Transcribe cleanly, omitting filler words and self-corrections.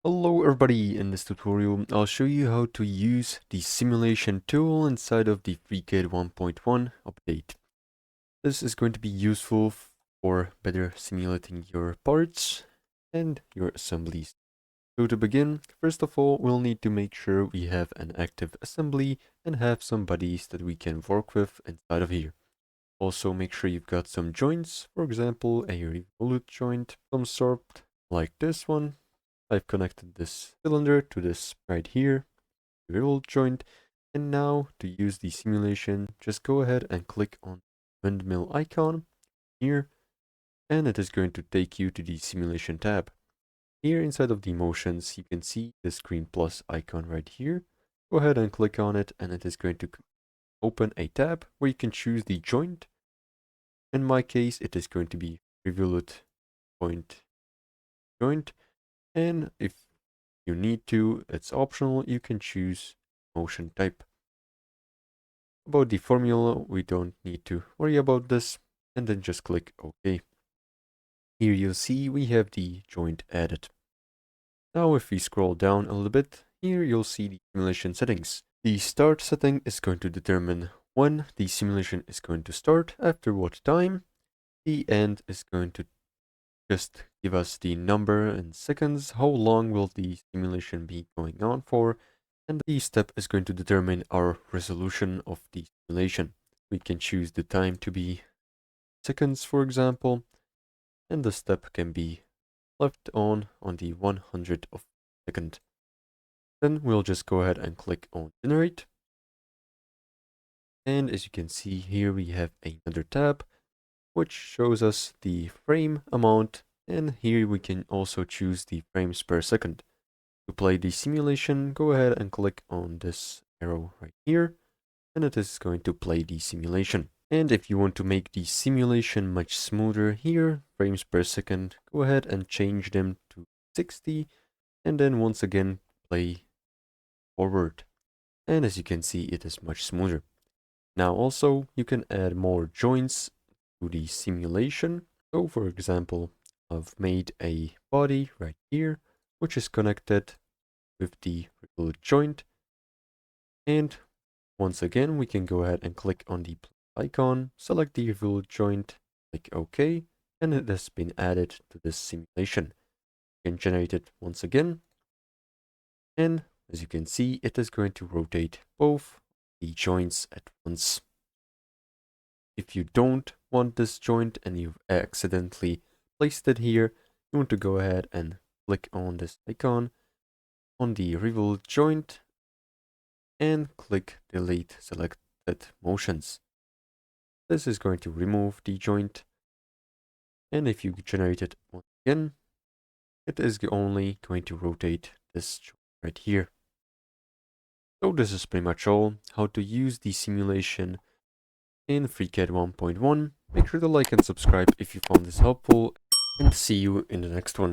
Hello everybody, in this tutorial I'll show you how to use the simulation tool inside of the FreeCAD 1.1 update. This is going to be useful for better simulating your parts and your assemblies. So to begin, first of all, we'll need to make sure we have an active assembly and have some bodies that we can work with inside of here. Also make sure you've got some joints, for example a revolute joint, some sort like this one. I've connected this cylinder to this right here, the revolute joint, and now to use the simulation, just go ahead and click on the windmill icon here, and it is going to take you to the simulation tab. Here inside of the motions, you can see this green plus icon right here. Go ahead and click on it, and it is going to open a tab where you can choose the joint. In my case, it is going to be revolute joint, and if you need to, it's optional, you can choose motion type. About the formula, we don't need to worry about this, and then just click OK. Here you'll see we have the joint added. Now if we scroll down a little bit, here you'll see the simulation settings. The start setting is going to determine when the simulation is going to start, after what time. The end is going to just give us the number in seconds, how long will the simulation be going on for, and the step is going to determine our resolution of the simulation. We can choose the time to be seconds, for example, and the step can be left on the 100th of a second. Then we'll just go ahead and click on generate. And as you can see here, we have another tab which shows us the frame amount, and here we can also choose the frames per second. To play the simulation, go ahead and click on this arrow right here, and it is going to play the simulation. And if you want to make the simulation much smoother here, frames per second, go ahead and change them to 60, and then once again play forward. And as you can see, it is much smoother. Now also, you can add more joints to the simulation. So for example, I've made a body right here, which is connected with the revolute joint. And once again, we can go ahead and click on the icon, select the revolute joint, click OK, and it has been added to this simulation. You can generate it once again. And as you can see, it is going to rotate both the joints at once. If you don't want this joint and you've accidentally placed it here, you want to go ahead and click on this icon on the revolute joint and click delete selected motions. This is going to remove the joint, and if you generate it once again, it is only going to rotate this joint right here. So this is pretty much all how to use the simulation in FreeCAD 1.1. Make sure to like and subscribe if you found this helpful, and see you in the next one.